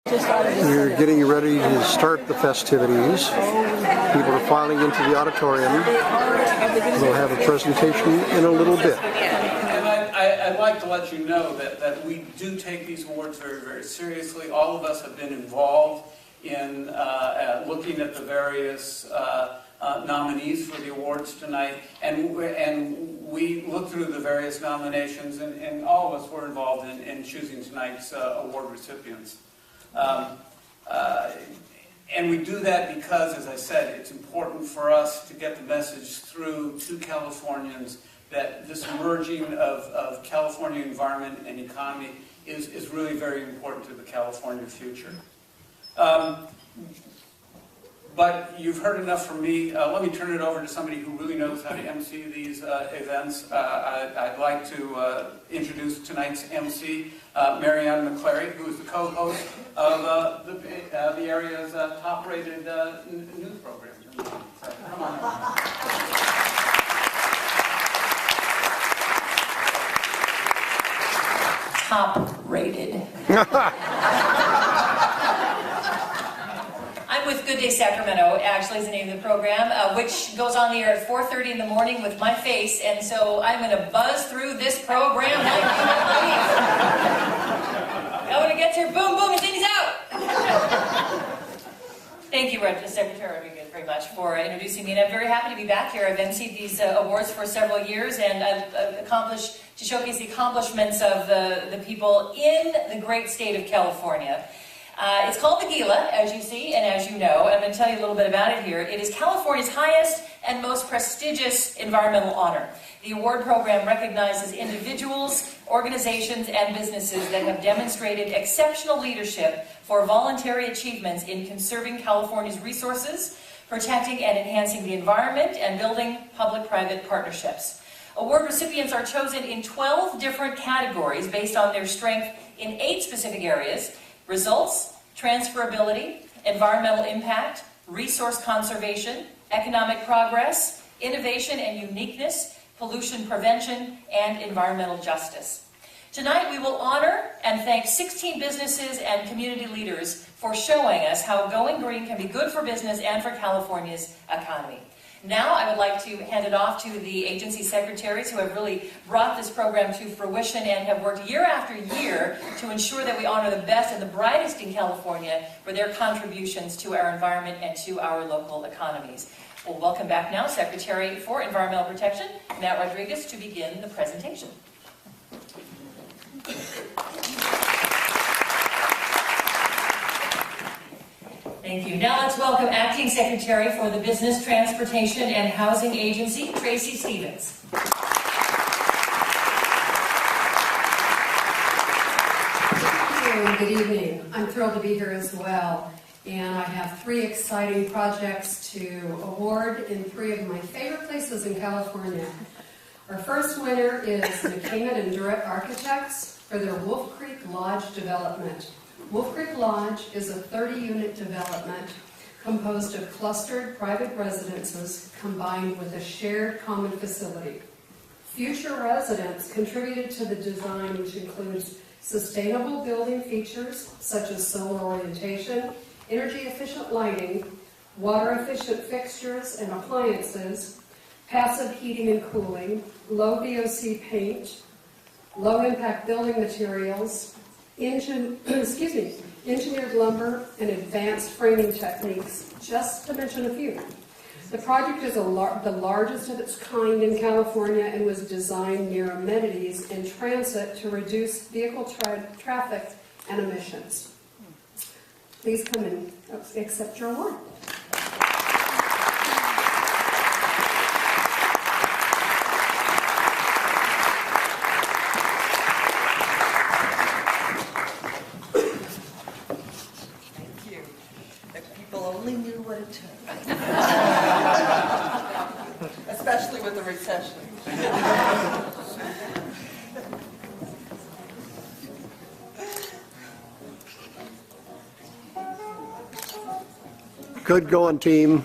We're getting ready to start the festivities. People are filing into the auditorium. We'll have a presentation in a little bit. And I'd like to let you know that we do take these awards very, very seriously. All of us have been involved in looking at the various nominees for the awards tonight, and we looked through the various nominations, and all of us were involved in choosing tonight's award recipients. And we do that because, as I said, it's important for us to get the message through to Californians that this merging of California environment and economy is really very important to the California future. But you've heard enough from me. Let me turn it over to somebody who really knows how to MC these events. I'd like to introduce tonight's MC, Marianne McClary, who is the co-host of the area's top-rated news program. So, come on up. Top-rated. I'm with Good Day Sacramento, actually is the name of the program, which goes on the air at 4:30 in the morning with my face, and so I'm going to buzz through this program like you won't believe. Now when it gets here, boom, boom, and then he's out. Thank you, Secretary Rodriguez, very much for introducing me, and I'm very happy to be back here. I've emceed these awards for several years, and I've accomplished, to showcase the accomplishments of the people in the great state of California. It's called the Geela, as you see and as you know. I'm going to tell you a little bit about it here. It is California's highest and most prestigious environmental honor. The award program recognizes individuals, organizations, and businesses that have demonstrated exceptional leadership for voluntary achievements in conserving California's resources, protecting and enhancing the environment, and building public-private partnerships. Award recipients are chosen in 12 different categories based on their strength in 8 specific areas: results, transferability, environmental impact, resource conservation, economic progress, innovation and uniqueness, pollution prevention, and environmental justice. Tonight we will honor and thank 16 businesses and community leaders for showing us how going green can be good for business and for California's economy. Now I would like to hand it off to the agency secretaries who have really brought this program to fruition and have worked year after year to ensure that we honor the best and the brightest in California for their contributions to our environment and to our local economies. We'll welcome back now Secretary for Environmental Protection, Matt Rodriguez, to begin the presentation. Thank you. Now let's welcome Acting Secretary for the Business, Transportation, and Housing Agency, Tracy Stevens. Good evening. I'm thrilled to be here as well. And I have 3 exciting projects to award in 3 of my favorite places in California. Our first winner is McCammon and Durrett Architects for their Wolf Creek Lodge development. Wolf Creek Lodge is a 30-unit development composed of clustered private residences combined with a shared common facility. Future residents contributed to the design, which includes sustainable building features such as solar orientation, energy-efficient lighting, water-efficient fixtures and appliances, passive heating and cooling, low VOC paint, low-impact building materials, engineered lumber, and advanced framing techniques, just to mention a few. The project is the largest of its kind in California and was designed near amenities and transit to reduce vehicle traffic and emissions. Please come and accept your award. Especially with the recession. Good going, team.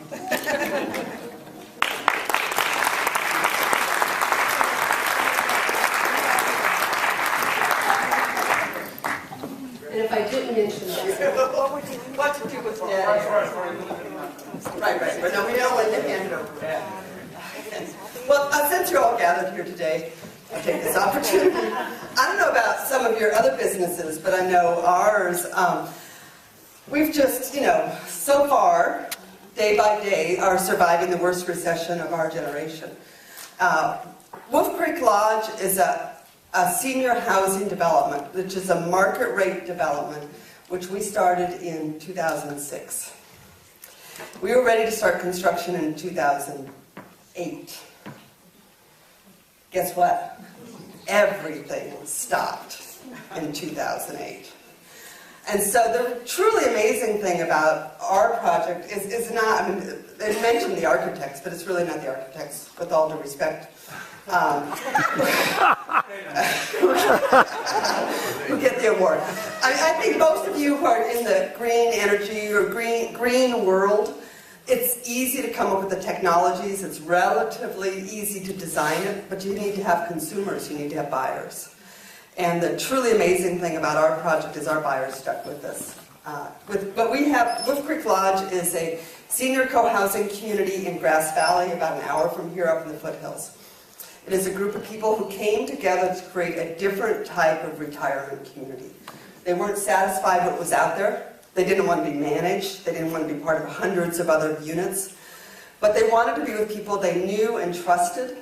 And if I didn't mention that, What to do with that? Right. But no, we don't let them hand it over. Well, since you're all gathered here today, I'll take this opportunity. I don't know about some of your other businesses, but I know ours. We've just, so far, day by day, are surviving the worst recession of our generation. Wolf Creek Lodge is a senior housing development, which is a market rate development, which we started in 2006. We were ready to start construction in 2008. Guess what? Everything stopped in 2008. And so the truly amazing thing about our project is not, they mentioned the architects, but it's really not the architects, with all due respect. Who get the award. I think most of you who are in the green energy or green world, it's easy to come up with the technologies, it's relatively easy to design it, but you need to have consumers, you need to have buyers. And the truly amazing thing about our project is our buyers stuck with us. But we have, Wolf Creek Lodge is a senior co-housing community in Grass Valley, about an hour from here up in the foothills. It is a group of people who came together to create a different type of retirement community. They weren't satisfied with what was out there. They didn't want to be managed. They didn't want to be part of hundreds of other units. But they wanted to be with people they knew and trusted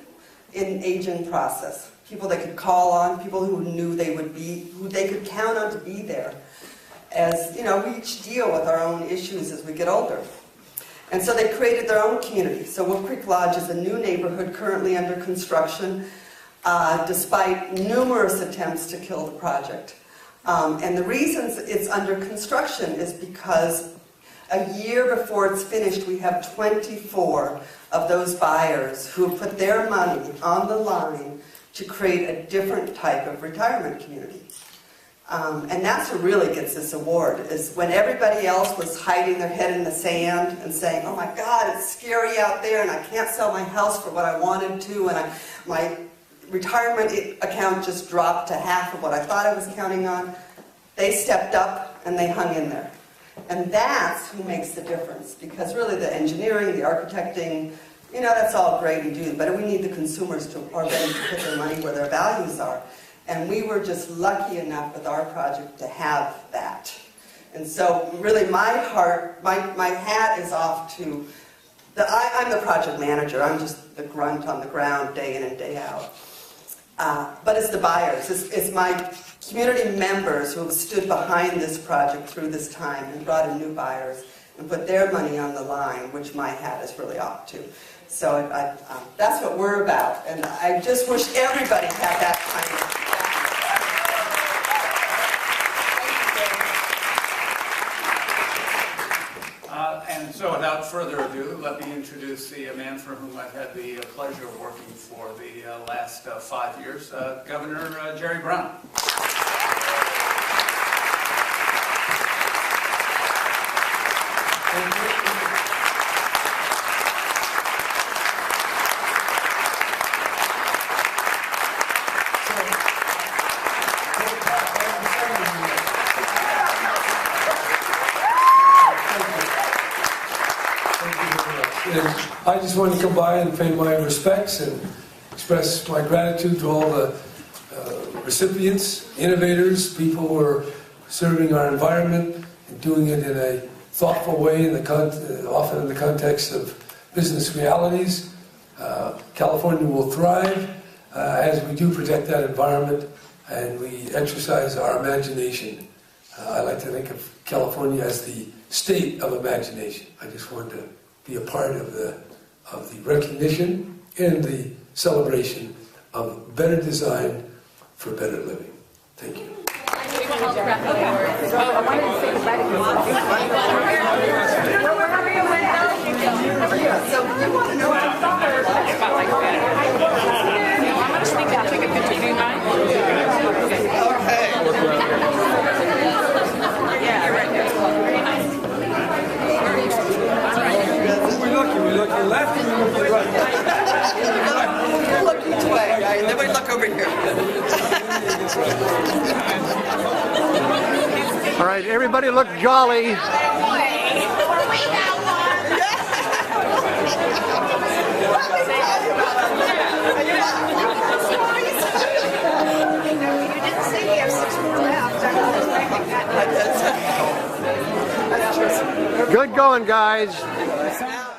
in aging process. People they could call on, people who knew they would be, who they could count on to be there. As, we each deal with our own issues as we get older. And so they created their own community. So Wolf Creek Lodge is a new neighborhood currently under construction, despite numerous attempts to kill the project. And the reasons it's under construction is because a year before it's finished, we have 24 of those buyers who have put their money on the line to create a different type of retirement community. And that's what really gets this award, is when everybody else was hiding their head in the sand and saying, oh my God, it's scary out there and I can't sell my house for what I wanted to, and my retirement account just dropped to half of what I thought I was counting on. They stepped up and they hung in there. And that's who makes the difference, because really the engineering, the architecting, that's all great and do, but we need the consumers to are ready to put their money where their values are. And we were just lucky enough with our project to have that. And so really my hat is off to, I'm the project manager, I'm just the grunt on the ground day in and day out. But it's the buyers, it's my community members who have stood behind this project through this time and brought in new buyers and put their money on the line, which my hat is really off to. So that's what we're about, and I just wish everybody had that kind of. And so without further ado, let me introduce the man for whom I've had the pleasure of working for the last 5 years, Governor Jerry Brown. I just want to come by and pay my respects and express my gratitude to all the recipients, innovators, people who are serving our environment and doing it in a thoughtful way, often in the context of business realities. California will thrive as we do protect that environment and we exercise our imagination. I like to think of California as the state of imagination. I just wanted to be a part of the recognition and the celebration of better design for better living. Thank you. So you want to know what I'm We look to the left and we look to the right. We'll look each way, and then we look over here. everybody look jolly. Good going, guys.